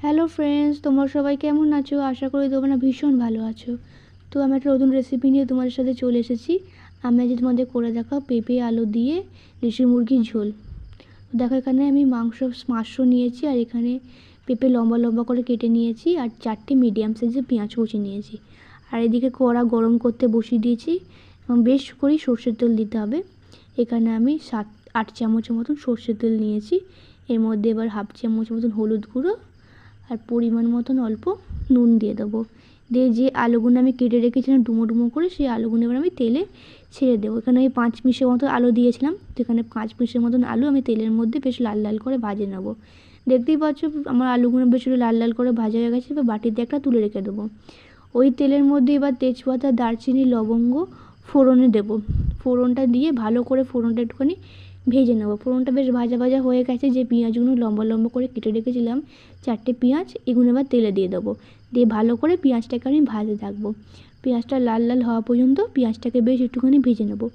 Hello friends, তোমরা সবাই কেমন আছো? আশা করি তোমরা ভীষণ ভালো আছো। তো আমি একটা নতুন রেসিপি নিয়ে তোমাদের সাথে চলে এসেছি। আমি আজ তোমাদের করে দেখাও পেঁপে আলু দিয়ে দেশি মুরগির ঝোল। দেখো এখানে আমি মাংস নিয়েছি, আর এখানে পেঁপে লম্বা লম্বা করে কেটে নিয়েছি, আর 4টে মিডিয়াম সাইজের পেঁয়াজ কুচি নিয়েছি। আর এদিকে কড়া গরম করতে বসিয়ে দিয়েছি এবং বেশ করে সর্ষের তেল দিতে হবে। এখানে আমি 7-8 চামচের মতন সর্ষের তেল নিয়েছি। এর মধ্যে এবার হাফ চামচ মতন হলুদ গুঁড়ো আর পরিমাণ মতন অল্প নুন দিয়ে দেবো। দিয়ে যে আলুগুলো আমি কেটে রেখেছিলাম ডুমো ডুমো করে, সেই আলুগুলো এবার আমি তেলে ছেড়ে দেবো। এখানে আমি 5 পিসের মতো আলু দিয়েছিলাম, সেখানে 5 পিসের মতন আলু আমি তেলের মধ্যে বেশ লাল লাল করে ভেজে নেব। দেখতেই পাচ্ছ আমার আলুগুলো বেশ লাল লাল করে ভাজা হয়ে গেছে। এবার বাটিতে একটা তুলে রেখে দেবো। ওই তেলের মধ্যে এবার তেজপাতা, দারচিনি, লবঙ্গ ফোড়নে দেবো। ফোড়নটা দিয়ে ভালো করে ফোড়নটা একটুখানি ভেজে নেবো। ফোড়নটা বেশ ভাজা ভাজা হয়ে গেছে। যে পেঁয়াজগুলো লম্বা লম্বা করে কেটে রেখেছিলাম 4টে পেঁয়াজ, এগুলো এবার তেলে দিয়ে দেবো। দিয়ে ভালো করে পেঁয়াজটাকে আমি ভাজতে থাকবো। পেঁয়াজটা লাল লাল হওয়া পর্যন্ত পেঁয়াজটাকে বেশ একটুখানি ভেজে নেবো।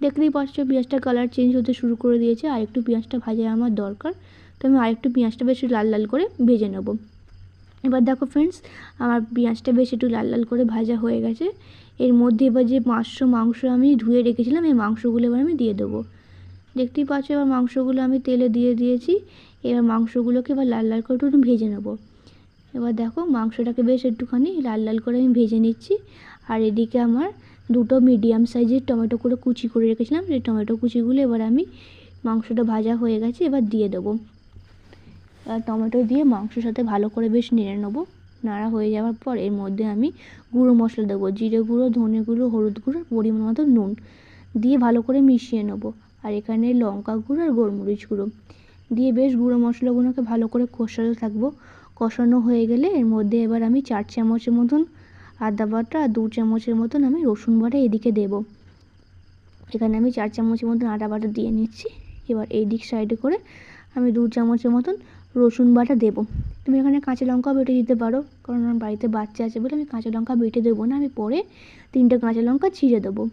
দেখতেই পাচ্ছ পেঁয়াজটা কালার চেঞ্জ হতে শুরু করে দিয়েছে। আর একটু পেঁয়াজটা ভাজা আমার দরকার, তো আমি আরেকটু পেঁয়াজটা বেশ লাল লাল করে ভেজে নেবো। এবার দেখো ফ্রেন্ডস, আমার পেঁয়াজটা বেশ একটু লাল লাল করে ভাজা হয়ে গেছে। এর মধ্যে এবার যে মাংস আমি ধুয়ে রেখেছিলাম, এই মাংসগুলো এবার আমি দিয়ে দেবো। দেখতেই পাচ্ছ এবার মাংসগুলো আমি তেলে দিয়ে দিয়েছি। এবার মাংসগুলোকে এবার লাল লাল করে একটু ভেজে নেব। এবার দেখো মাংসটাকে বেশ একটুখানি লাল লাল করে আমি ভেজে নিচ্ছি। আর এদিকে আমার 2টো মিডিয়াম সাইজের টমেটো করে কুচি করে রেখেছিলাম, সেই টমেটো কুচিগুলো এবার আমি মাংসটা ভাজা হয়ে গেছে এবার দিয়ে দেবো। আর টমেটো দিয়ে মাংসের সাথে ভালো করে বেশ নেড়ে নেবো। নাড়া হয়ে যাওয়ার পর এর মধ্যে আমি গুঁড়ো মশলা দেবো। জিরে গুঁড়ো, ধনে গুঁড়ো, হলুদ গুঁড়ো, পরিমাণ মতো নুন দিয়ে ভালো করে মিশিয়ে নেবো। আর এখানে লঙ্কা গুঁড়ো আর গোলমরিচ গুঁড়ো দিয়ে বেশ গুঁড়ো মশলাগুলোকে ভালো করে কষাতে থাকবো। কষানো হয়ে গেলে এর মধ্যে এবার আমি 4 চামচের মতন আদা বাটা আর 2 চামচের মতন আমি রসুন বাটা এদিকে দেবো। এখানে আমি 4 চামচের মতন আদা বাটা দিয়ে নিচ্ছি। এবার এই দিক সাইডে করে আমি 2 চামচের মতন রসুন বাটা দেবো। তুমি এখানে কাঁচা লঙ্কাও বেটে দিতে পারো, কারণ আমার বাড়িতে বাচ্চা আছে বলে আমি কাঁচা লঙ্কা বেটে দেবো না, আমি পরে 3টে কাঁচা লঙ্কা ছিঁড়ে দেবো।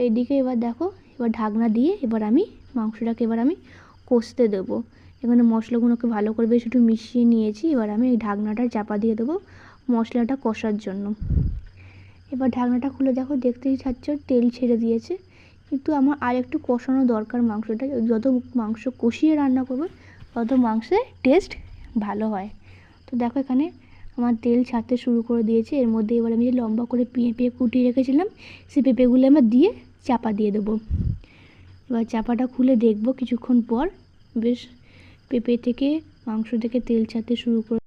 এইদিকে এবার দেখো, এবার ঢাকনা দিয়ে এবার আমি মাংসটাকে এবার আমি কষতে দেবো। এখানে মশলাগুলোকে ভালো করে বেশ একটু মিশিয়ে নিয়েছি। এবার আমি এই ঢাকনাটা চাপা দিয়ে দেবো মশলাটা কষার জন্য। এবার ঢাকনাটা খুলে দেখো, দেখতেই পাচ্ছ তেল ছেড়ে দিয়েছে। কিন্তু আমার আর একটু কষানো দরকার মাংসটা। যত মাংস কষিয়ে রান্না করবে তত মাংসের টেস্ট ভালো হয়। তো দেখো এখানে আমার তেল ছাড়তে শুরু করে দিয়েছে। এর মধ্যে এবার আমি যে লম্বা করে পেঁপে কুটিয়ে রেখেছিলাম, সেই পেঁপেগুলো আমার দিয়ে চাপা দিয়ে দেবো। এবার চাপাটা খুলে দেখবো কিছুক্ষণ পর বেশ পেঁপে থেকে মাংস থেকে তেল ছাড়তে শুরু করে